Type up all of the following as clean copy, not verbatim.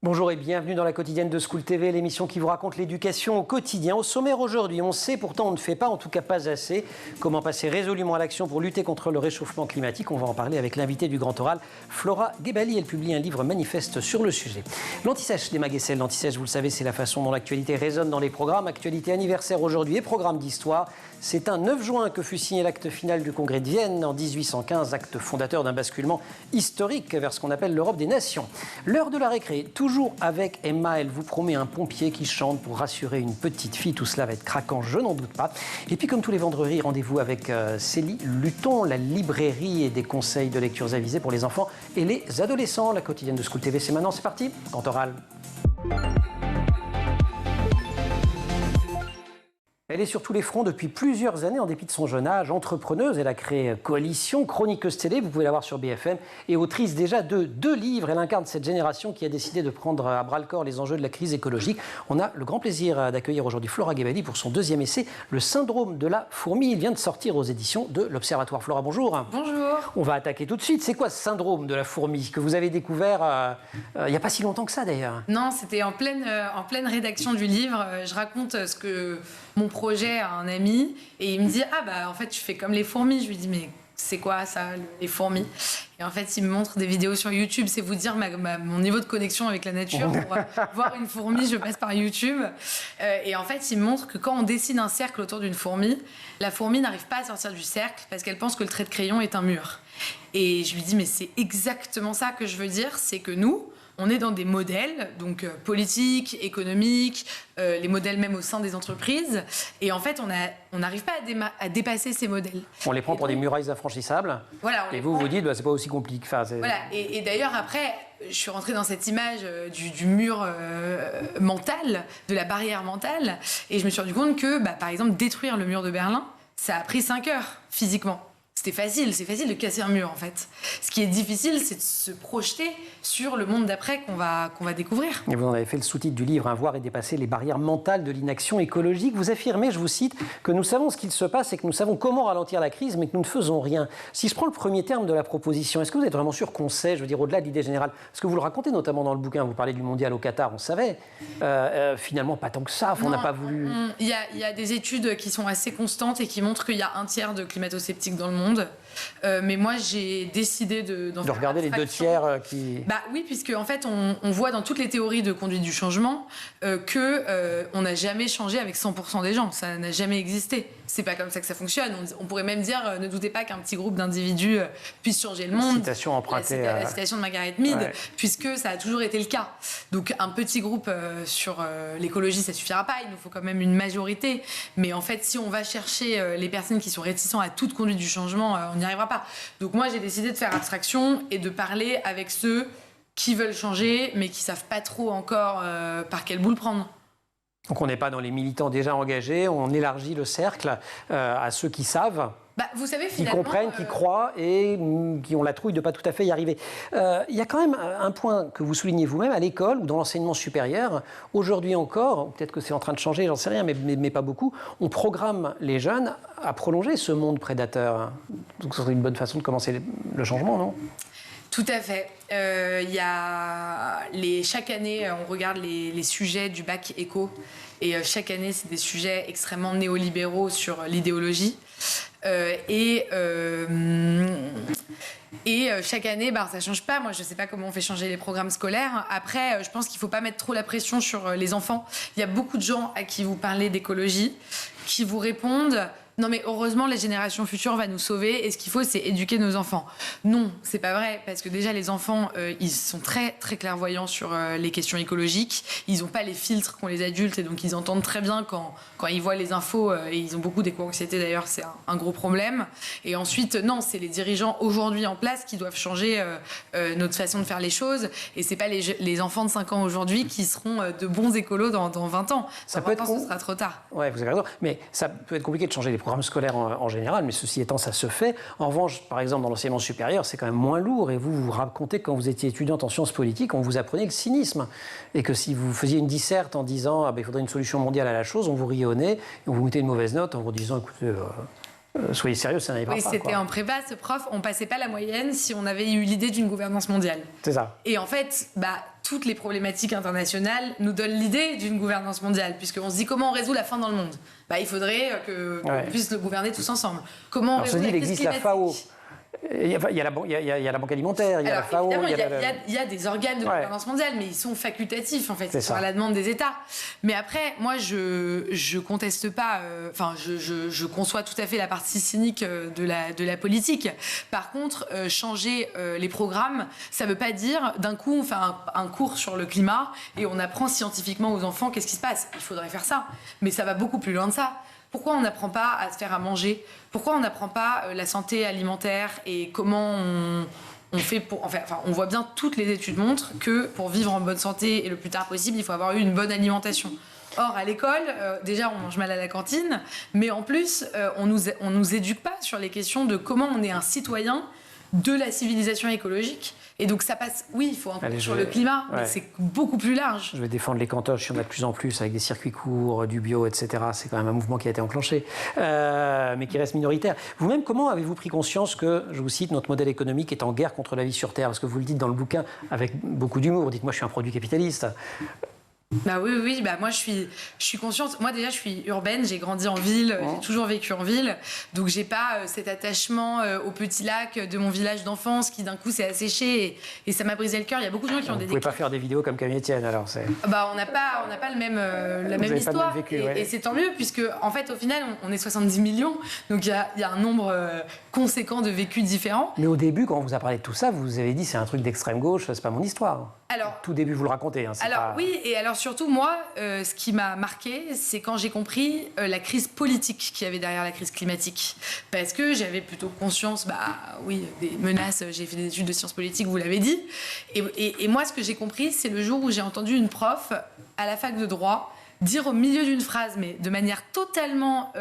Bonjour et bienvenue dans la quotidienne de School TV, l'émission qui vous raconte l'éducation au quotidien. Au sommaire aujourd'hui, on sait, pourtant on ne fait pas, en tout cas pas assez, comment passer résolument à l'action pour lutter contre le réchauffement climatique. On va en parler avec l'invitée du Grand Oral, Flora Gebali. Elle publie un livre manifeste sur le sujet. L'anti-sèche des Maguessel, l'anti-sèche, vous le savez, c'est la façon dont l'actualité résonne dans les programmes. Actualité anniversaire aujourd'hui et programme d'histoire. C'est un 9 juin que fut signé l'acte final du Congrès de Vienne en 1815, acte fondateur d'un basculement historique vers ce qu'on appelle l'Europe des nations. L'heure de la récré, toujours avec Emma, elle vous promet un pompier qui chante pour rassurer une petite fille. Tout cela va être craquant, je n'en doute pas. Et puis comme tous les vendredis, rendez-vous avec Célie Luton, la librairie et des conseils de lectures avisées pour les enfants et les adolescents. La quotidienne de School TV, c'est maintenant, c'est parti, Grand Oral. Elle est sur tous les fronts depuis plusieurs années, en dépit de son jeune âge. Entrepreneuse, elle a créé Coalition, chroniqueuse télé, vous pouvez la voir sur BFM, et autrice déjà de 2 livres. Elle incarne cette génération qui a décidé de prendre à bras-le-corps les enjeux de la crise écologique. On a le grand plaisir d'accueillir aujourd'hui Flora Gebali pour son 2e essai, Le syndrome de la fourmi. Il vient de sortir aux éditions de l'Observatoire. Flora, bonjour. Bonjour. On va attaquer tout de suite. C'est quoi ce syndrome de la fourmi que vous avez découvert il n'y a pas si longtemps que ça d'ailleurs? Non, c'était en pleine rédaction du livre. Je raconte mon projet à un ami et il me dit « Ah bah en fait tu fais comme les fourmis ». Je lui dis « Mais c'est quoi ça, les fourmis ?» Et en fait il me montre des vidéos sur YouTube. C'est vous dire mon niveau de connexion avec la nature. Pour voir une fourmi, je passe par YouTube. Et en fait il me montre que quand on dessine un cercle autour d'une fourmi, la fourmi n'arrive pas à sortir du cercle parce qu'elle pense que le trait de crayon est un mur. Et je lui dis « Mais c'est exactement ça que je veux dire, c'est que nous, on est dans des modèles, donc politiques, économiques, les modèles même au sein des entreprises. Et en fait, on n'arrive pas à dépasser ces modèles. On les prend pour des murailles infranchissables. Voilà, et vous dites, bah, c'est pas aussi compliqué. Enfin, voilà. Et d'ailleurs, après, je suis rentrée dans cette image du mur mental, de la barrière mentale. Et je me suis rendu compte que, par exemple, détruire le mur de Berlin, ça a pris 5 heures physiquement. C'est facile de casser un mur en fait. Ce qui est difficile, c'est de se projeter sur le monde d'après qu'on va découvrir. Et vous en avez fait le sous-titre du livre, Voir et dépasser les barrières mentales de l'inaction écologique. Vous affirmez, je vous cite, que nous savons ce qu'il se passe et que nous savons comment ralentir la crise, mais que nous ne faisons rien. Si je prends le premier terme de la proposition, est-ce que vous êtes vraiment sûr qu'on sait, je veux dire au-delà de l'idée générale, parce que vous le racontez notamment dans le bouquin, vous parlez du mondial au Qatar, on savait, finalement pas tant que ça, on n'a pas voulu... Il y a des études qui sont assez constantes et qui montrent qu'il y a 1/3 de climato-sceptiques dans le monde. Mais moi, j'ai décidé de regarder les 2 tiers qui... Bah oui, puisque en fait, on voit dans toutes les théories de conduite du changement on n'a jamais changé avec 100% des gens. Ça n'a jamais existé. C'est pas comme ça que ça fonctionne. On pourrait même dire, ne doutez pas qu'un petit groupe d'individus puisse changer le monde. Citation empruntée la citation de Margaret Mead, ouais. Puisque ça a toujours été le cas. Donc un petit groupe sur l'écologie, ça suffira pas. Il nous faut quand même une majorité. Mais en fait, si on va chercher les personnes qui sont réticentes à toute conduite du changement, on n'y arrivera pas. Donc moi, j'ai décidé de faire abstraction et de parler avec ceux qui veulent changer, mais qui savent pas trop encore par quelle boule prendre. Donc on n'est pas dans les militants déjà engagés, on élargit le cercle à ceux qui savent, vous savez, qui comprennent, qui croient et qui ont la trouille de ne pas tout à fait y arriver. Il y a quand même un point que vous soulignez vous-même à l'école ou dans l'enseignement supérieur. Aujourd'hui encore, peut-être que c'est en train de changer, j'en sais rien, mais pas beaucoup, on programme les jeunes à prolonger ce monde prédateur. Donc ce serait une bonne façon de commencer le changement, non ? Tout à fait. Chaque année, on regarde les sujets du bac éco. Et chaque année, c'est des sujets extrêmement néolibéraux sur l'idéologie. Et chaque année, ça change pas. Moi, je sais pas comment on fait changer les programmes scolaires. Après, je pense qu'il faut pas mettre trop la pression sur les enfants. Il y a beaucoup de gens à qui vous parlez d'écologie qui vous répondent... Non mais heureusement les générations futures vont nous sauver et ce qu'il faut c'est éduquer nos enfants. Non, c'est pas vrai parce que déjà les enfants ils sont très très clairvoyants sur les questions écologiques. Ils n'ont pas les filtres qu'ont les adultes et donc ils entendent très bien quand ils voient les infos et ils ont beaucoup d'éco-anxiété d'ailleurs, c'est un gros problème. Et ensuite non, c'est les dirigeants aujourd'hui en place qui doivent changer notre façon de faire les choses et c'est pas les enfants de 5 ans aujourd'hui qui seront de bons écolos dans 20 ans. Ça peut être ce sera trop tard. Ouais, vous avez raison, mais ça peut être compliqué de changer les programmes scolaires en général, mais ceci étant, ça se fait. En revanche, par exemple, dans l'enseignement supérieur, c'est quand même moins lourd. Et vous racontez que quand vous étiez étudiante en sciences politiques, on vous apprenait le cynisme. Et que si vous faisiez une disserte en disant il faudrait une solution mondiale à la chose, on vous riait au nez, et on vous mettait une mauvaise note en vous disant écoutez, Soyez sérieux, ça n'arrivera Oui, pas. c'était en prépa, ce prof, on passait pas la moyenne si on avait eu l'idée d'une gouvernance mondiale. C'est ça. Et en fait, toutes les problématiques internationales nous donnent l'idée d'une gouvernance mondiale, puisqu'on se dit comment on résout la faim dans le monde. Il faudrait qu'on puisse le gouverner tous ensemble. Comment on résout la crise climatique. Il existe la FAO. Il y a la Banque alimentaire, il y a la FAO. Il y a des organes de gouvernance mondiale, mais ils sont facultatifs, en fait. Ils sont à la demande des États. Mais après, moi, je conteste pas... je conçois tout à fait la partie cynique de la politique. Par contre, changer les programmes, ça veut pas dire, d'un coup, on fait un cours sur le climat et on apprend scientifiquement aux enfants qu'est-ce qui se passe. Il faudrait faire ça. Mais ça va beaucoup plus loin de ça. Pourquoi on n'apprend pas à se faire à manger? Pourquoi on n'apprend pas la santé alimentaire et comment on fait pour... on voit bien, toutes les études montrent que pour vivre en bonne santé et le plus tard possible, il faut avoir eu une bonne alimentation. Or, à l'école, déjà, on mange mal à la cantine, mais en plus, on nous éduque pas sur les questions de comment on est un citoyen de la civilisation écologique. Et donc ça passe, oui, il faut un cours sur le climat, mais c'est beaucoup plus large. Je vais défendre les cantoches, il y en a de plus en plus avec des circuits courts, du bio, etc. C'est quand même un mouvement qui a été enclenché, mais qui reste minoritaire. Vous-même, comment avez-vous pris conscience que, je vous cite, notre modèle économique est en guerre contre la vie sur Terre? Parce que vous le dites dans le bouquin avec beaucoup d'humour, vous dites, moi je suis un produit capitaliste. Oui, moi je suis consciente. Moi déjà je suis urbaine, j'ai grandi en ville, j'ai toujours vécu en ville, donc j'ai pas cet attachement au petit lac de mon village d'enfance qui d'un coup s'est asséché et ça m'a brisé le cœur. Il y a beaucoup de gens qui ont des... Vous pouvez pas faire des vidéos comme Camille Etienne alors c'est... on n'a pas la même histoire pas le même vécu, et c'est tant mieux puisque en fait au final on est 70 millions, donc il y a un nombre conséquent de vécus différents. Mais au début quand on vous a parlé de tout ça, vous vous avez dit c'est un truc d'extrême gauche, c'est pas mon histoire. Alors, tout début vous le racontez. Oui, et alors surtout moi, ce qui m'a marqué, c'est quand j'ai compris la crise politique qu'il y avait derrière la crise climatique. Parce que j'avais plutôt conscience, des menaces, j'ai fait des études de sciences politiques, vous l'avez dit. Et moi, ce que j'ai compris, c'est le jour où j'ai entendu une prof à la fac de droit dire au milieu d'une phrase, mais de manière totalement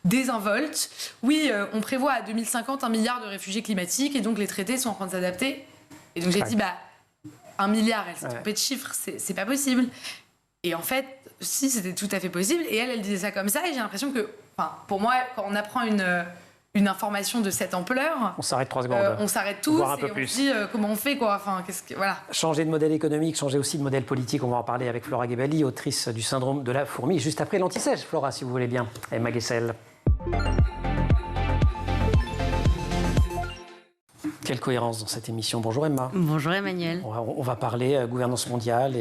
désinvolte, on prévoit à 2050 1 milliard de réfugiés climatiques et donc les traités sont en train de s'adapter. Et donc j'ai dit, 1 milliard, elle s'est trompée de chiffre, c'est pas possible. Et en fait, si, c'était tout à fait possible. Et elle disait ça comme ça, et j'ai l'impression que, pour moi, quand on apprend une information de cette ampleur... On s'arrête 3 secondes. On s'arrête tous, et on se dit comment on fait, quoi. Voilà. Changer de modèle économique, changer aussi de modèle politique, on va en parler avec Flora Gebali, autrice du syndrome de la fourmi, juste après l'anti-sèche, Flora, si vous voulez bien, et Emma Guessel. Quelle cohérence dans cette émission. Bonjour Emma. Bonjour Emmanuel. On va parler gouvernance mondiale.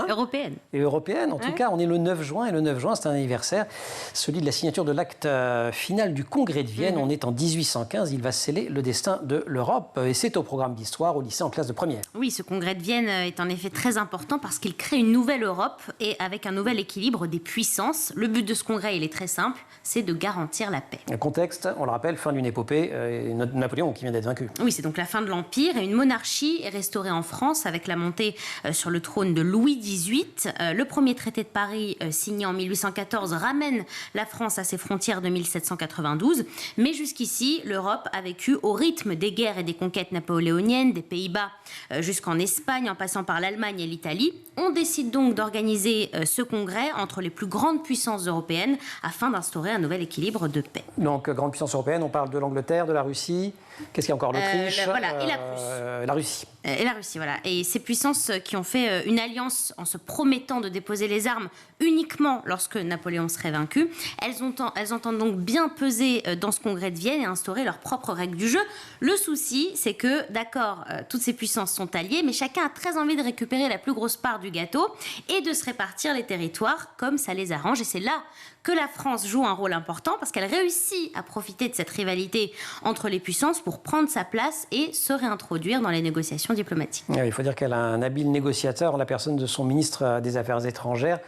Européenne. Et européenne. En tout cas, on est le 9 juin. Et le 9 juin, c'est un anniversaire, celui de la signature de l'acte final du Congrès de Vienne. On est en 1815. Il va sceller le destin de l'Europe. Et c'est au programme d'histoire au lycée en classe de première. Oui, ce Congrès de Vienne est en effet très important parce qu'il crée une nouvelle Europe et avec un nouvel équilibre des puissances. Le but de ce congrès, il est très simple, c'est de garantir la paix. Le contexte, on le rappelle, fin d'une épopée, Napoléon qui vient d'être vaincu. Oui, c'est donc la fin de l'Empire et une monarchie est restaurée en France avec la montée sur le trône de Louis XVIII. Le premier traité de Paris, signé en 1814, ramène la France à ses frontières de 1792. Mais jusqu'ici, l'Europe a vécu au rythme des guerres et des conquêtes napoléoniennes, des Pays-Bas jusqu'en Espagne, en passant par l'Allemagne et l'Italie. On décide donc d'organiser ce congrès entre les plus grandes puissances européennes afin d'instaurer un nouvel équilibre de paix. Donc, grande puissance européenne, on parle de l'Angleterre, de la Russie. Qu'est-ce qu'il y a encore? L'Autriche, et la Prusse. La Russie. Et la Russie, voilà. Et ces puissances qui ont fait une alliance en se promettant de déposer les armes uniquement lorsque Napoléon serait vaincu, elles entendent donc bien peser dans ce congrès de Vienne et instaurer leurs propres règles du jeu. Le souci, c'est que, d'accord, toutes ces puissances sont alliées, mais chacun a très envie de récupérer la plus grosse part du gâteau et de se répartir les territoires comme ça les arrange. Et c'est là que la France joue un rôle important parce qu'elle réussit à profiter de cette rivalité entre les puissances pour prendre sa place et se réintroduire dans les négociations diplomatiques. Oui, il faut dire qu'elle a un habile négociateur en la personne de son ministre des Affaires étrangères,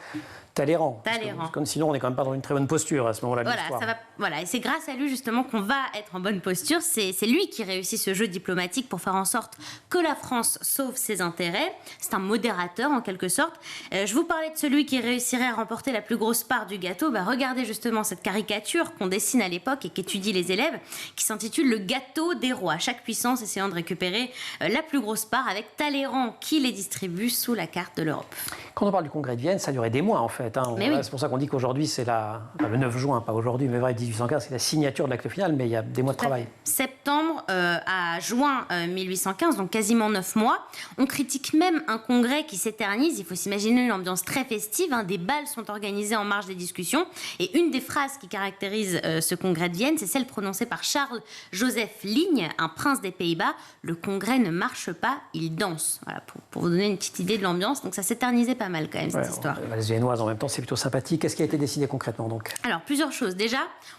Talleyrand. Parce que sinon, on n'est quand même pas dans une très bonne posture à ce moment-là de l'histoire. Voilà, et c'est grâce à lui justement qu'on va être en bonne posture. C'est lui qui réussit ce jeu diplomatique pour faire en sorte que la France sauve ses intérêts. C'est un modérateur en quelque sorte. Je vous parlais de celui qui réussirait à remporter la plus grosse part du gâteau. Regardez justement cette caricature qu'on dessine à l'époque et qu'étudient les élèves, qui s'intitule Le gâteau des rois. Chaque puissance essayant de récupérer la plus grosse part avec Talleyrand qui les distribue sous la carte de l'Europe. Quand on parle du Congrès de Vienne, ça durait des mois en fait. fait. Hein. C'est pour ça qu'on dit qu'aujourd'hui, c'est le 9 juin, pas aujourd'hui, mais vrai, 1815, c'est la signature de l'acte final, mais il y a des mois de travail. Septembre à juin 1815, donc quasiment 9 mois. On critique même un congrès qui s'éternise. Il faut s'imaginer une ambiance très festive. Des bals sont organisés en marge des discussions. Et une des phrases qui caractérise ce congrès de Vienne, c'est celle prononcée par Charles-Joseph Ligne, un prince des Pays-Bas. Le congrès ne marche pas, il danse. Voilà, pour vous donner une petite idée de l'ambiance. Donc ça s'éternisait pas mal quand même, cette histoire. Les Viennoises, en même temps, c'est plutôt sympathique. Qu'est-ce qui a été décidé concrètement donc? Alors, plusieurs choses. Déjà,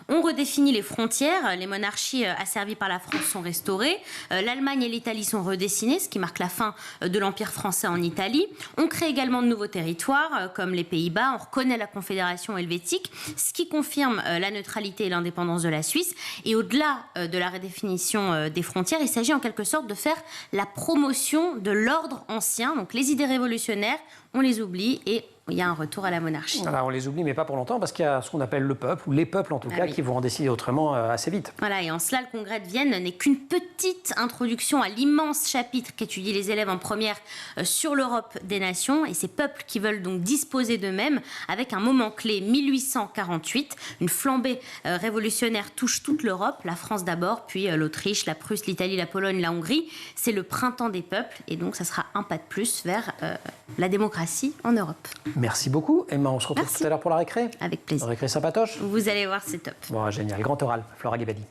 on redéfinit les frontières. Les monarchies asservies par la France sont restaurées. L'Allemagne et l'Italie sont redessinées, ce qui marque la fin de l'Empire français en Italie. On crée également de nouveaux territoires, comme les Pays-Bas. On reconnaît la Confédération helvétique, ce qui confirme la neutralité et l'indépendance de la Suisse. Et au-delà de la redéfinition des frontières, il s'agit en quelque sorte de faire la promotion de l'ordre ancien. Donc les idées révolutionnaires, on les oublie et il y a un retour à la monarchie. Voilà, on les oublie, mais pas pour longtemps, parce qu'il y a ce qu'on appelle le peuple, ou les peuples en tout cas, qui vont en décider autrement assez vite. Voilà, et en cela, le congrès de Vienne n'est qu'une petite introduction à l'immense chapitre qu'étudient les élèves en première sur l'Europe des nations, et ces peuples qui veulent donc disposer d'eux-mêmes, avec un moment clé, 1848. Une flambée révolutionnaire touche toute l'Europe, la France d'abord, puis l'Autriche, la Prusse, l'Italie, la Pologne, la Hongrie. C'est le printemps des peuples, et donc ça sera un pas de plus vers la démocratie en Europe. Merci beaucoup, Emma. On se retrouve tout à l'heure pour la récré. Avec plaisir. La récré sympatoche. Vous allez voir, c'est top. Bon, génial. Grand oral, Flora Gebeli.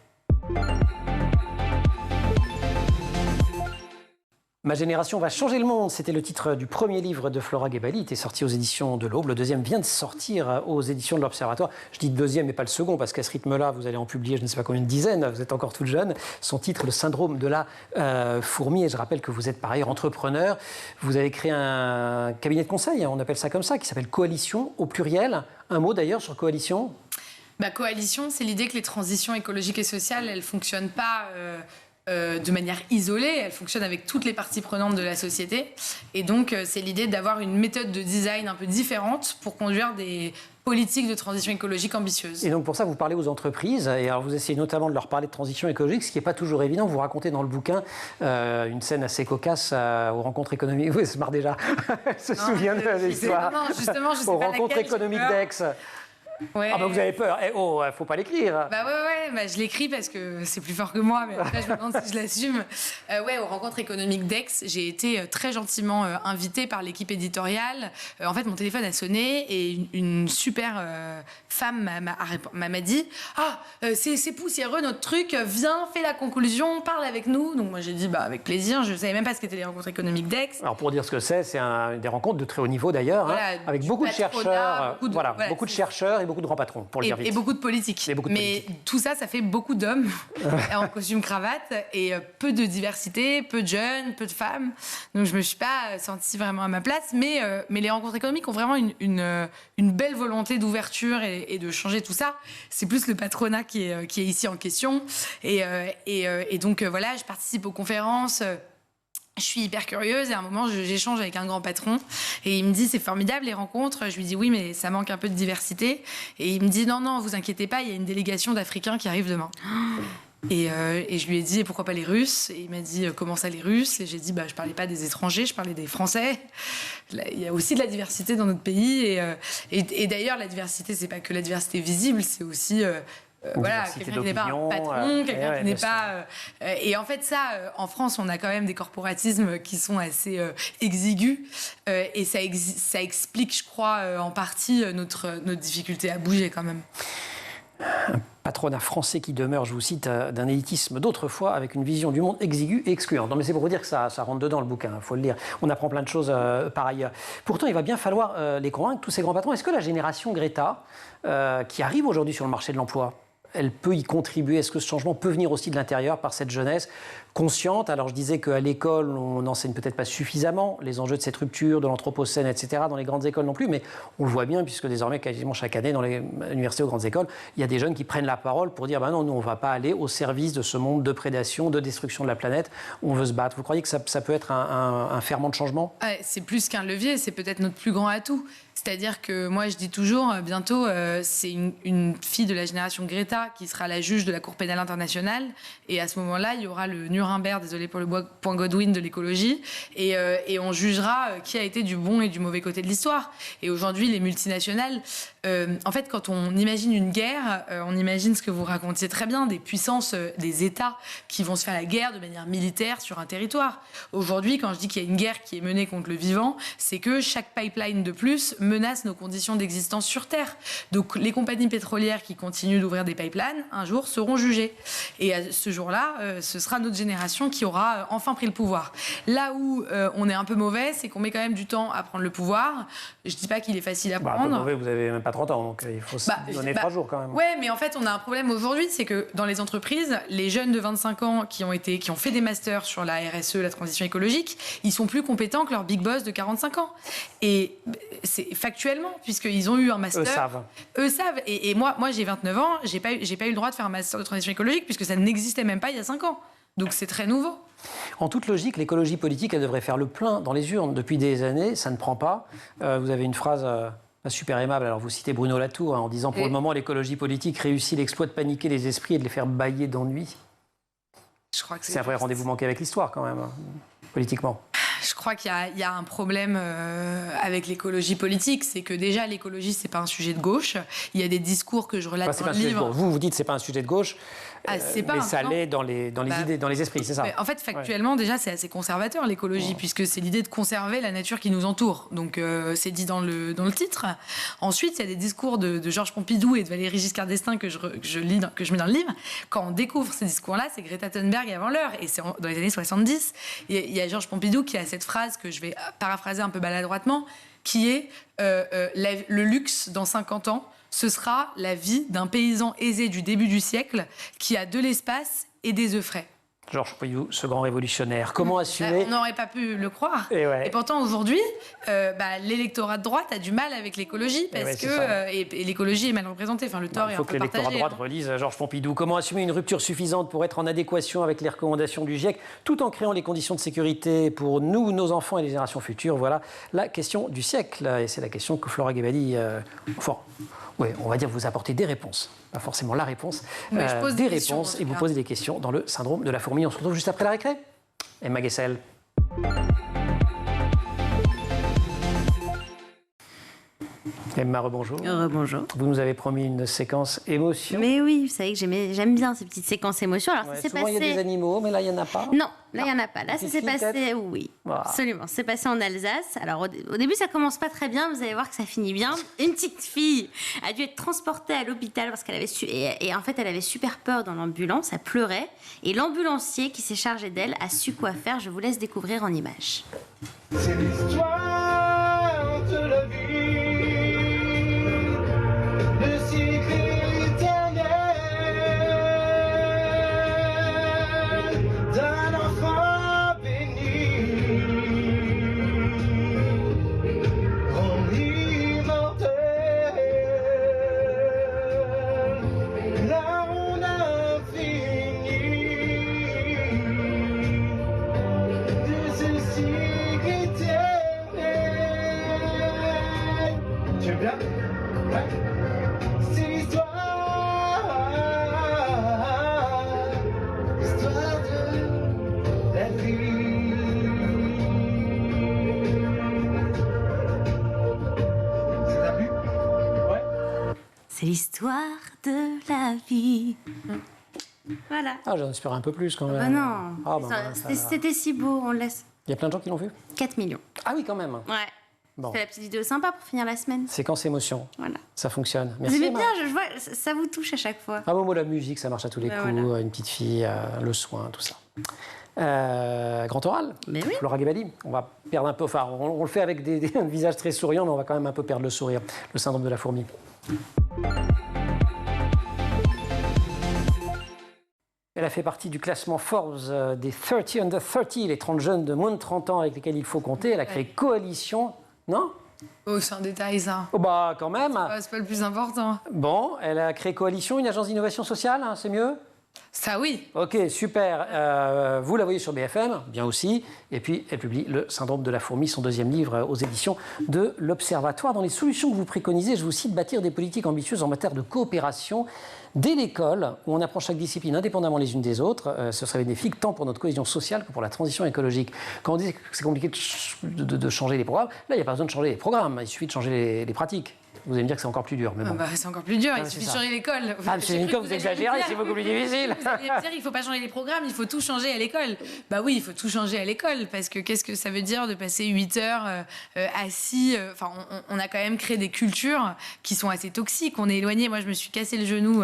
Ma génération va changer le monde, c'était le titre du premier livre de Flora Gebeli. Il était sorti aux éditions de l'Aube. Le deuxième vient de sortir aux éditions de l'Observatoire. Je dis le deuxième et pas le second, parce qu'à ce rythme-là, vous allez en publier je ne sais pas combien de dizaines. Vous êtes encore toute jeune. Son titre, Le syndrome de la fourmi. Et je rappelle que vous êtes par ailleurs entrepreneur. Vous avez créé un cabinet de conseil, on appelle ça comme ça, qui s'appelle Coalition au pluriel. Un mot d'ailleurs sur Coalition. Coalition, c'est l'idée que les transitions écologiques et sociales, elles ne fonctionnent pas de manière isolée, elles fonctionnent avec toutes les parties prenantes de la société. Et donc, c'est l'idée d'avoir une méthode de design un peu différente pour conduire des politiques de transition écologique ambitieuses. Et donc, pour ça, vous parlez aux entreprises. Et alors, vous essayez notamment de leur parler de transition écologique, ce qui n'est pas toujours évident. Vous racontez dans le bouquin une scène assez cocasse aux rencontres économiques. Oui, se marre déjà. Elle se souvient de l'histoire. Non, justement, je sais aux pas rencontres économiques d'Aix. Ouais. Ah bah vous avez peur. Faut pas l'écrire. Je l'écris parce que c'est plus fort que moi, mais après je me demande si je l'assume. Aux rencontres économiques d'Aix, j'ai été très gentiment invitée par l'équipe éditoriale. En fait, mon téléphone a sonné et une super femme m'a dit « Ah, c'est poussiéreux notre truc, viens, fais la conclusion, parle avec nous ». Donc moi j'ai dit avec plaisir, je savais même pas ce qu'étaient les rencontres économiques d'Aix. Alors pour dire ce que c'est des rencontres de très haut niveau d'ailleurs, avec beaucoup de chercheurs, beaucoup de chercheurs et beaucoup de grands patrons, pour le dire vite. Et beaucoup de politiques. Mais tout ça, ça fait beaucoup d'hommes en costume-cravate et peu de diversité, peu de jeunes, peu de femmes. Donc je me suis pas sentie vraiment à ma place. Mais les rencontres économiques ont vraiment une belle volonté d'ouverture et de changer tout ça. C'est plus le patronat qui est ici en question. Et donc voilà, je participe aux conférences. Je suis hyper curieuse et à un moment j'échange avec un grand patron et il me dit c'est formidable les rencontres. Je lui dis oui mais ça manque un peu de diversité et il me dit non vous inquiétez pas, il y a une délégation d'Africains qui arrive demain. Et je lui ai dit pourquoi pas les Russes, et il m'a dit comment ça les Russes, et j'ai dit je parlais pas des étrangers, je parlais des Français. Il y a aussi de la diversité dans notre pays et d'ailleurs la diversité c'est pas que la diversité visible, c'est aussi quelqu'un qui n'est pas un patron, quelqu'un qui n'est pas... et en fait, ça, en France, on a quand même des corporatismes qui sont assez exigus. Et ça explique, je crois, en partie notre difficulté à bouger quand même. Un patronat français qui demeure, je vous cite, d'un élitisme d'autrefois avec une vision du monde exiguë et excluante. Non mais c'est pour vous dire que ça rentre dedans le bouquin, il faut le lire. On apprend plein de choses par ailleurs. Pourtant, il va bien falloir les convaincre, tous ces grands patrons. Est-ce que la génération Greta, qui arrive aujourd'hui sur le marché de l'emploi, elle peut y contribuer? Est-ce que ce changement peut venir aussi de l'intérieur par cette jeunesse consciente? Alors je disais qu'à l'école, on n'enseigne peut-être pas suffisamment les enjeux de cette rupture, de l'anthropocène, etc. Dans les grandes écoles non plus, mais on le voit bien puisque désormais, quasiment chaque année, dans les universités ou grandes écoles, il y a des jeunes qui prennent la parole pour dire non, nous on ne va pas aller au service de ce monde de prédation, de destruction de la planète, on veut se battre. Vous croyez que ça peut être un ferment de changement? C'est plus qu'un levier, c'est peut-être notre plus grand atout. C'est-à-dire que moi, je dis toujours, bientôt, c'est une fille de la génération Greta qui sera la juge de la Cour pénale internationale. Et à ce moment-là, il y aura le Nuremberg, désolé pour le point Godwin de l'écologie. Et on jugera qui a été du bon et du mauvais côté de l'histoire. Et aujourd'hui, les multinationales, en fait, quand on imagine une guerre, on imagine ce que vous racontiez très bien, des puissances, des États qui vont se faire la guerre de manière militaire sur un territoire. Aujourd'hui, quand je dis qu'il y a une guerre qui est menée contre le vivant, c'est que chaque pipeline de plus menace nos conditions d'existence sur Terre. Donc les compagnies pétrolières qui continuent d'ouvrir des pipelines, un jour seront jugées. Et à ce jour-là, ce sera notre génération qui aura enfin pris le pouvoir. Là où on est un peu mauvais, c'est qu'on met quand même du temps à prendre le pouvoir. Je dis pas qu'il est facile à prendre. Un peu mauvais, vous avez même pas 30 ans, donc il faut se donner 3 jours quand même. Ouais, mais en fait, on a un problème aujourd'hui, c'est que dans les entreprises, les jeunes de 25 ans qui ont fait des masters sur la RSE, la transition écologique, ils sont plus compétents que leur big boss de 45 ans. Et c'est factuellement, puisqu'ils ont eu un master. Eux savent. Et moi j'ai 29 ans, j'ai pas eu le droit de faire un master de transition écologique puisque ça n'existait même pas il y a 5 ans. Donc c'est très nouveau. En toute logique, l'écologie politique, elle devrait faire le plein dans les urnes. Depuis des années, ça ne prend pas. Vous avez une phrase super aimable. Alors vous citez Bruno Latour en disant pour le moment, l'écologie politique réussit l'exploit de paniquer les esprits et de les faire bâiller d'ennui. Je crois que c'est un vrai rendez-vous manqué avec l'histoire quand même, politiquement. Je crois qu'il y a un problème avec l'écologie politique, c'est que déjà l'écologie c'est pas un sujet de gauche. Il y a des discours que je relate dans le livre. Vous dites c'est pas un sujet de gauche, mais ça l'est dans les idées, dans les esprits, c'est ça. En fait, factuellement déjà c'est assez conservateur l'écologie puisque c'est l'idée de conserver la nature qui nous entoure. Donc c'est dit dans le titre. Ensuite, il y a des discours de Georges Pompidou et de Valéry Giscard d'Estaing que je mets dans le livre. Quand on découvre ces discours-là, c'est Greta Thunberg avant l'heure et c'est dans les années 70. Il y a Georges Pompidou qui a cette phrase que je vais paraphraser un peu maladroitement, qui est le luxe dans 50 ans, ce sera la vie d'un paysan aisé du début du siècle qui a de l'espace et des œufs frais. Georges Pompidou, ce grand révolutionnaire. Comment assumer... On n'aurait pas pu le croire. Et pourtant, aujourd'hui, l'électorat de droite a du mal avec l'écologie parce que et l'écologie est mal représentée. Enfin, le tort est un peu partagé. Il faut que l'électorat de droite relise Georges Pompidou. Comment assumer une rupture suffisante pour être en adéquation avec les recommandations du GIEC, tout en créant les conditions de sécurité pour nous, nos enfants et les générations futures? Voilà la question du siècle. Et c'est la question que Flora Gebali... on va dire vous apportez des réponses. Pas forcément la réponse, je pose des réponses et vous posez des questions dans le syndrome de la fourmi. On se retrouve juste après la récré. Emma Guessel. Emma, rebonjour. Rebonjour. Vous nous avez promis une séquence émotion. Mais oui, vous savez que j'aime bien ces petites séquences émotions. Alors, ça s'est souvent, passé... il y a des animaux, mais là, il n'y en a pas. Non, là, il n'y en a pas. Là, ça s'est passé... Oui, absolument. C'est passé en Alsace. Alors, au début, ça commence pas très bien. Vous allez voir que ça finit bien. Une petite fille a dû être transportée à l'hôpital parce qu'elle avait... Et en fait, elle avait super peur dans l'ambulance. Elle pleurait. Et l'ambulancier qui s'est chargé d'elle a su quoi faire. Je vous laisse découvrir en images. C'est l'histoire de la vie. C'est l'histoire de la vie. Voilà. Ah, j'en espère un peu plus quand même. Bah non. Ah, bah, c'était si beau, on le laisse. Il y a plein de gens qui l'ont vu. 4 millions. Ah oui, quand même. Ouais. Bon. C'est la petite vidéo sympa pour finir la semaine. Séquence émotion. Voilà. Ça fonctionne. Vous Merci. aimez Emma. bien, je vois, ça vous touche à chaque fois. Ah bon, la musique, ça marche à tous les coups. Voilà. Une petite fille, le soin, tout ça. Grand oral. Mais oui. Flora Gebali. On va perdre un peu. Enfin, on le fait avec un visage très souriant, mais on va quand même un peu perdre le sourire. Le syndrome de la fourmi. Elle a fait partie du classement Forbes des 30 under 30, les 30 jeunes de moins de 30 ans avec lesquels il faut compter. Elle a créé Coalition, non? Oh, c'est un détail, ça. Oh bah, quand même. C'est pas le plus important. Bon, elle a créé Coalition, une agence d'innovation sociale, hein, c'est mieux? Ça, oui. Ok, super. Vous la voyez sur BFM, bien aussi. Et puis, elle publie Le syndrome de la fourmi, son deuxième livre aux éditions de l'Observatoire. Dans les solutions que vous préconisez, je vous cite bâtir des politiques ambitieuses en matière de coopération. Dès l'école, où on apprend chaque discipline indépendamment les unes des autres, ce serait bénéfique tant pour notre cohésion sociale que pour la transition écologique. Quand on dit que c'est compliqué de changer les programmes, là, il n'y a pas besoin de changer les programmes, il suffit de changer les pratiques. Vous allez me dire que c'est encore plus dur, mais bon. C'est encore plus dur, il c'est suffit de ça. changer l'école. C'est une vous exagérez, c'est beaucoup plus difficile. Vous allez me dire, il ne faut pas changer les programmes, il faut tout changer à l'école. Bah oui, il faut tout changer à l'école, parce que qu'est-ce que ça veut dire de passer 8 heures assis Enfin, on a quand même créé des cultures qui sont assez toxiques. On est éloigné. Moi, je me suis cassé le genou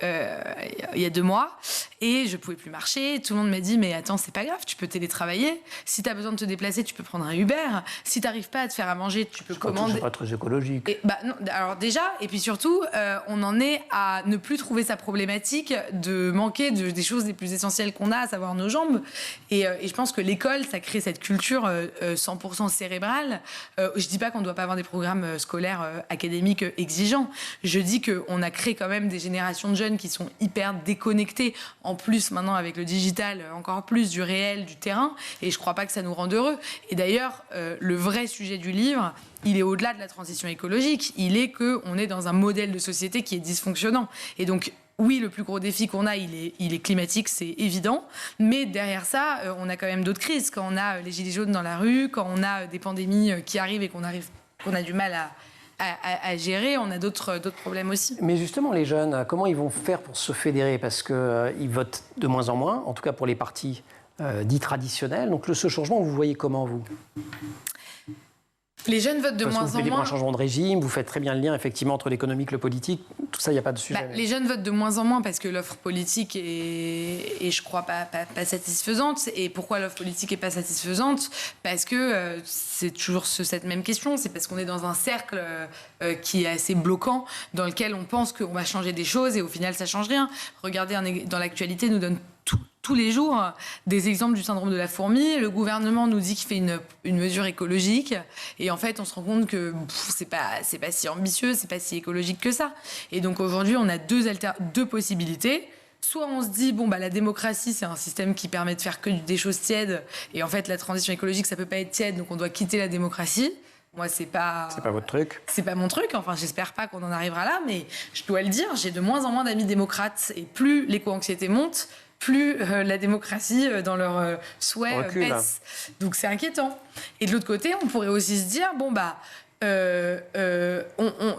il y a 2 mois et je ne pouvais plus marcher. Tout le monde m'a dit, mais attends, c'est pas grave, tu peux télétravailler. Si tu as besoin de te déplacer, tu peux prendre un Uber. Si tu n'arrives pas à te faire à manger, tu peux commander. C'est pas très écologique. Et, non, alors déjà, et puis surtout, on en est à ne plus trouver ça problématique de manquer des choses les plus essentielles qu'on a, à savoir nos jambes. Et je pense que l'école, ça crée cette culture 100% cérébrale. Je dis pas qu'on ne doit pas avoir des programmes scolaires académiques exigeants. Je dis qu'on a créé quand même des générations de jeunes qui sont hyper déconnectés. En plus, maintenant, avec le digital, encore plus du réel, du terrain. Et je crois pas que ça nous rende heureux. Et d'ailleurs, le vrai sujet du livre, il est au-delà de la transition écologique. Il est qu'on est dans un modèle de société qui est dysfonctionnant. Et donc, oui, le plus gros défi qu'on a, il est climatique, c'est évident. Mais derrière ça, on a quand même d'autres crises. Quand on a les gilets jaunes dans la rue, quand on a des pandémies qui arrivent et qu'on a du mal à gérer, on a d'autres problèmes aussi. Mais justement, les jeunes, comment ils vont faire pour se fédérer? Parce qu'ils votent de moins en moins, en tout cas pour les partis dits traditionnels. Donc ce changement, vous voyez comment, vous? Les jeunes votent de moins en moins. Vous plaidez pour un changement de régime, vous faites très bien le lien effectivement entre l'économique, le politique, tout ça, il n'y a pas de sujet. Les jeunes votent de moins en moins parce que l'offre politique est je crois, pas satisfaisante. Et pourquoi l'offre politique n'est pas satisfaisante? Parce que c'est toujours cette même question, c'est parce qu'on est dans un cercle qui est assez bloquant, dans lequel on pense qu'on va changer des choses et au final ça ne change rien. Regardez, dans l'actualité, nous donne tous les jours des exemples du syndrome de la fourmi. Le gouvernement nous dit qu'il fait une mesure écologique et en fait on se rend compte que c'est pas si ambitieux, c'est pas si écologique que ça. Et donc aujourd'hui on a deux possibilités. Soit on se dit, la démocratie, c'est un système qui permet de faire que des choses tièdes et en fait la transition écologique, ça peut pas être tiède, donc on doit quitter la démocratie. Moi, c'est pas votre truc. C'est pas mon truc. Enfin, j'espère pas qu'on en arrivera là, mais je dois le dire, j'ai de moins en moins d'amis démocrates et plus l'éco-anxiété monte, plus la démocratie, dans leur souhait, baisse. Donc c'est inquiétant. Et de l'autre côté, on pourrait aussi se dire,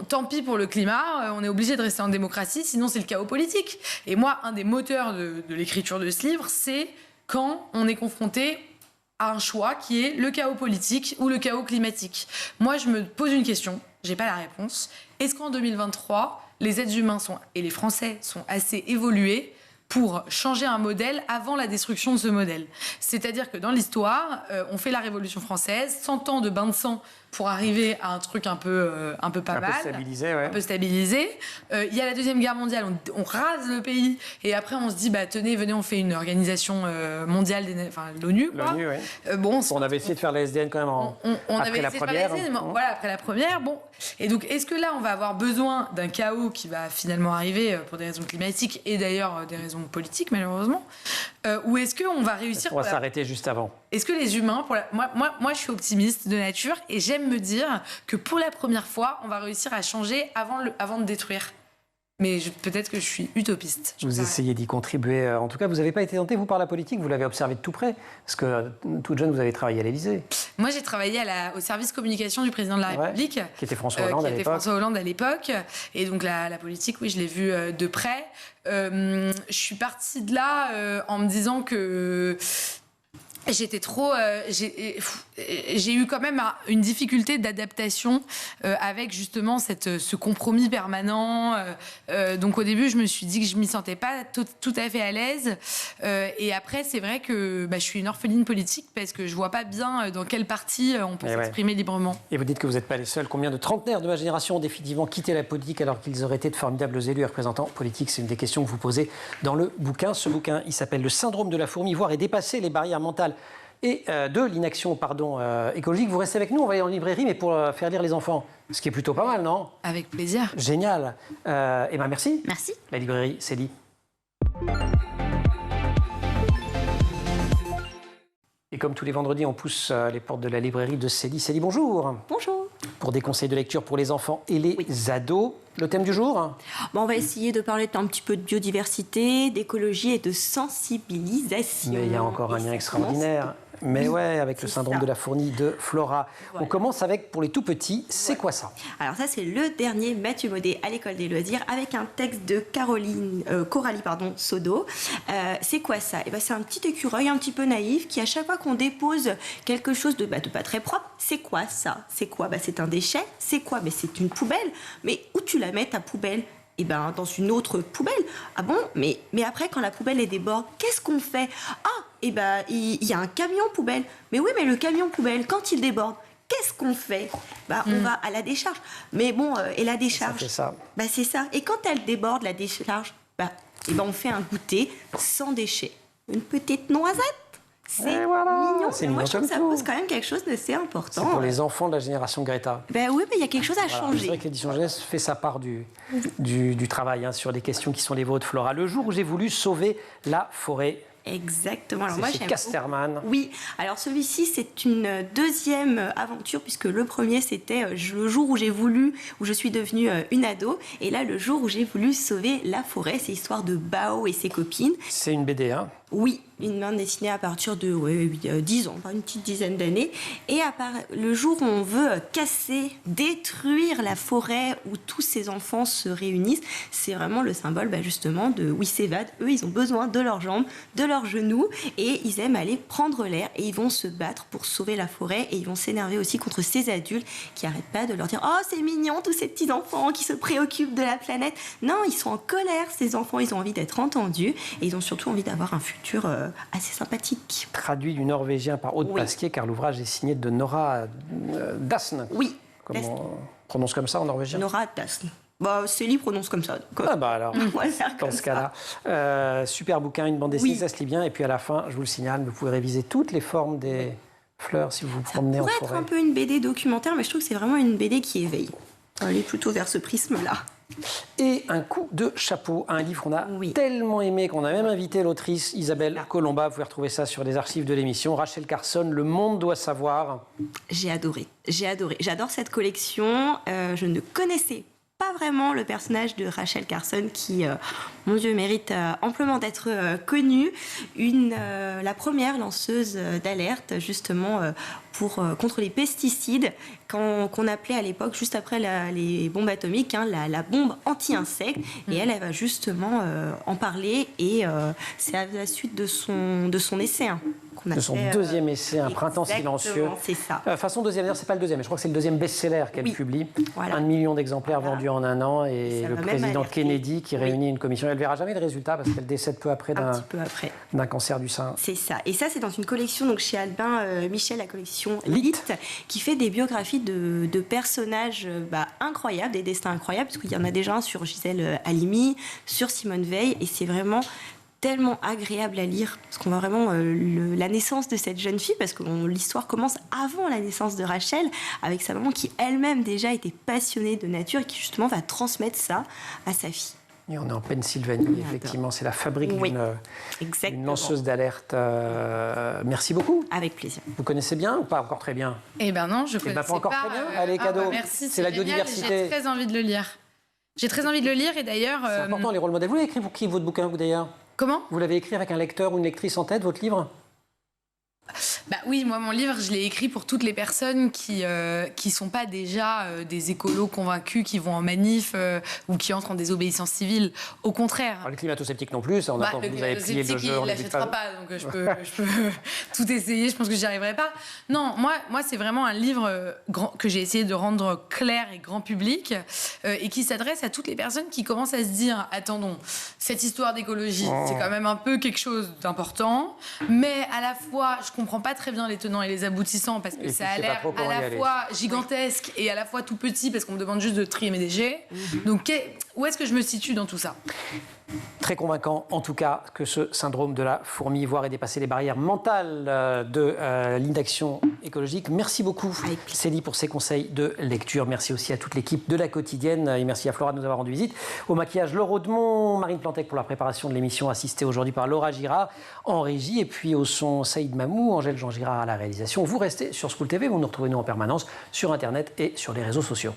tant pis pour le climat, on est obligé de rester en démocratie, sinon c'est le chaos politique. Et moi, un des moteurs de l'écriture de ce livre, c'est quand on est confronté à un choix qui est le chaos politique ou le chaos climatique. Moi, je me pose une question, j'ai pas la réponse. Est-ce qu'en 2023, les êtres humains et les Français sont assez évolués pour changer un modèle avant la destruction de ce modèle? C'est-à-dire que dans l'histoire, on fait la Révolution française, 100 ans de bain de sang pour arriver à un truc un peu pas mal. Un peu stabilisé. Il y a la Deuxième Guerre mondiale, on rase le pays et après on se dit, tenez, venez, on fait une organisation mondiale, l'ONU. L'ONU, oui. On avait essayé de faire la SDN quand même après la première. Voilà, après la première. Et donc, est-ce que là, on va avoir besoin d'un chaos qui va finalement arriver pour des raisons climatiques et d'ailleurs des raisons politiques, malheureusement, ou est-ce qu'on va réussir... On va s'arrêter juste avant. Est-ce que les humains... Moi, je suis optimiste de nature et j'aime me dire que pour la première fois, on va réussir à changer avant de détruire. Mais peut-être que je suis utopiste. Vous essayez d'y contribuer. En tout cas, vous n'avez pas été tenté, vous, par la politique. Vous l'avez observé de tout près. Parce que, toute jeune, vous avez travaillé à l'Élysée. Moi, j'ai travaillé au service communication du président de la République. Qui était François Hollande à l'époque. Et donc, la politique, oui, je l'ai vue de près. Je suis partie de là en me disant que... J'étais trop... j'ai eu quand même une difficulté d'adaptation avec justement ce compromis permanent. Donc au début, je me suis dit que je m'y sentais pas tout à fait à l'aise. Et après, c'est vrai que je suis une orpheline politique parce que je vois pas bien dans quel parti on peut s'exprimer librement. Et vous dites que vous n'êtes pas les seuls. Combien de trentenaires de ma génération ont définitivement quitté la politique alors qu'ils auraient été de formidables élus et représentants politiques? C'est une des questions que vous posez dans le bouquin. Ce bouquin, il s'appelle « Le syndrome de la fourmi, voir et dépasser les barrières mentales et de l'inaction écologique ». Vous restez avec nous, on va aller en librairie, mais pour faire lire les enfants. Ce qui est plutôt pas mal, non? Avec plaisir. Génial. Merci. Merci. La librairie, c'est dit. Et comme tous les vendredis, on pousse les portes de la librairie de Célie. Célie, bonjour. Bonjour. Pour des conseils de lecture pour les enfants et les ados. Le thème du jour? On va essayer de parler un petit peu de biodiversité, d'écologie et de sensibilisation. Mais il y a encore un lien extraordinaire. Mais ouais, avec le syndrome de la fourmi de Flora. Voilà. On commence avec, pour les tout petits, c'est quoi ça? Alors ça, c'est le dernier Mathieu Maudet à l'école des loisirs avec un texte de Coralie Sodo. C'est quoi ça? C'est un petit écureuil un petit peu naïf qui, à chaque fois qu'on dépose quelque chose de pas très propre, c'est quoi ça? C'est quoi? C'est un déchet. C'est quoi? C'est une poubelle. Mais où tu la mets, ta poubelle? Dans une autre poubelle. Ah bon? Mais après, quand la poubelle est déborde, qu'est-ce qu'on fait? Il y a un camion poubelle. Mais oui, mais le camion poubelle, quand il déborde, qu'est-ce qu'on fait? On va à la décharge. Mais bon, et la décharge? Ça fait ça. C'est ça. Et quand elle déborde, la décharge, on fait un goûter sans déchets. Une petite noisette. C'est mignon. C'est moi, mignon je trouve que ça comme tout. pose quand même quelque chose d'assez important. C'est pour les enfants de la génération Greta. Oui, mais il y a quelque chose à changer. C'est vrai que l'édition jeunesse fait sa part du travail sur des questions qui sont les vôtres, Flora. Le jour où j'ai voulu sauver la forêt. Exactement. Alors C'est moi, chez j'aime Casterman. beaucoup. Oui. Alors celui-ci, c'est une deuxième aventure puisque le premier, c'était le jour où je suis devenue une ado. Et là, le jour où j'ai voulu sauver la forêt, c'est l'histoire de Bao et ses copines. C'est une BD, hein? Oui, une bande dessinée à partir de 10 ans, une petite dizaine d'années. Et le jour où on veut détruire la forêt où tous ces enfants se réunissent, c'est vraiment le symbole justement de où ils s'évadent. Eux, ils ont besoin de leurs jambes, de leurs genoux, et ils aiment aller prendre l'air, et ils vont se battre pour sauver la forêt, et ils vont s'énerver aussi contre ces adultes qui n'arrêtent pas de leur dire « Oh, c'est mignon, tous ces petits enfants qui se préoccupent de la planète !» Non, ils sont en colère, ces enfants, ils ont envie d'être entendus, et ils ont surtout envie d'avoir un futur assez sympathique. Traduit du norvégien par Aude Pasquier, car l'ouvrage est signé de Nora Dasn. Oui. Comment on prononce comme ça en norvégien? Nora Dasn. Célie prononce comme ça. Alors, dans ce cas-là. Super bouquin, une bande dessinée, ça se lit bien. Et puis à la fin, je vous le signale, vous pouvez réviser toutes les formes des fleurs si vous vous promenez en forêt. Ça pourrait être un peu une BD documentaire, mais je trouve que c'est vraiment une BD qui éveille. On va aller plutôt vers ce prisme-là. Et un coup de chapeau à un livre qu'on a tellement aimé qu'on a même invité l'autrice Isabelle Colomba. Vous pouvez retrouver ça sur les archives de l'émission. Rachel Carson, Le Monde doit savoir. J'ai adoré. J'adore cette collection. Je ne connaissais pas vraiment le personnage de Rachel Carson qui, mon Dieu, mérite amplement d'être connue. La première lanceuse d'alerte, justement, contre les pesticides, qu'on appelait à l'époque, juste après les bombes atomiques, la bombe anti-insectes. Et elle va justement en parler. Et c'est à la suite de son essai. De son deuxième essai, Un printemps silencieux. C'est ça. Façon deuxième, d'ailleurs, c'est pas le deuxième, mais je crois que c'est le deuxième best-seller qu'elle publie. Voilà. 1 million d'exemplaires vendus en un an. Et le président Kennedy qui réunit une commission. Elle ne verra jamais le résultat parce qu'elle décède peu après d'un cancer du sein. C'est ça. Et ça, c'est dans une collection donc chez Albin Michel, la collection Lit, qui fait des biographies de personnages incroyables, des destins incroyables, parce qu'il y en a déjà un sur Gisèle Halimi, sur Simone Veil, et c'est vraiment tellement agréable à lire, parce qu'on voit vraiment la naissance de cette jeune fille, parce que l'histoire commence avant la naissance de Rachel, avec sa maman qui elle-même déjà était passionnée de nature et qui justement va transmettre ça à sa fille. Et on est en Pennsylvanie, effectivement, c'est la fabrique d'une lanceuse d'alerte. Merci beaucoup. Avec plaisir. Vous connaissez bien ou pas encore très bien? Non, je connaissais pas encore très bien. Allez, cadeau. Merci, c'est la biodiversité. J'ai très envie de le lire. Et d'ailleurs... C'est important, les rôles modèles. Vous l'avez écrit pour qui, votre bouquin, vous, d'ailleurs? Comment? Vous l'avez écrit avec un lecteur ou une lectrice en tête, votre livre? Oui, moi, mon livre, je l'ai écrit pour toutes les personnes qui sont pas déjà des écolos convaincus, qui vont en manif ou qui entrent en désobéissance civile. Au contraire. Alors, les climato-sceptiques non plus, ça, on attend que vous avez plié le jeu. Il ne l'achètera pas, donc je peux tout essayer, je pense que j'y arriverai pas. Non, moi c'est vraiment un livre que j'ai essayé de rendre clair et grand public et qui s'adresse à toutes les personnes qui commencent à se dire, attendons, cette histoire d'écologie, c'est quand même un peu quelque chose d'important, mais à la fois, je comprends pas très bien les tenants et les aboutissants parce que ça a l'air à la fois gigantesque et à la fois tout petit parce qu'on me demande juste de trier mes déchets. Donc où est-ce que je me situe dans tout ça? Très convaincant, en tout cas, que ce syndrome de la fourmi, voir et dépasser les barrières mentales de l'inaction écologique. Merci beaucoup, Célie, pour ces conseils de lecture. Merci aussi à toute l'équipe de La Quotidienne et merci à Flora de nous avoir rendu visite. Au maquillage, Laure Audemont, Marine Plantec pour la préparation de l'émission, assistée aujourd'hui par Laura Girard en régie. Et puis au son, Saïd Mamou, Angèle Jean Girard à la réalisation. Vous restez sur School TV, vous nous retrouvez nous en permanence sur Internet et sur les réseaux sociaux.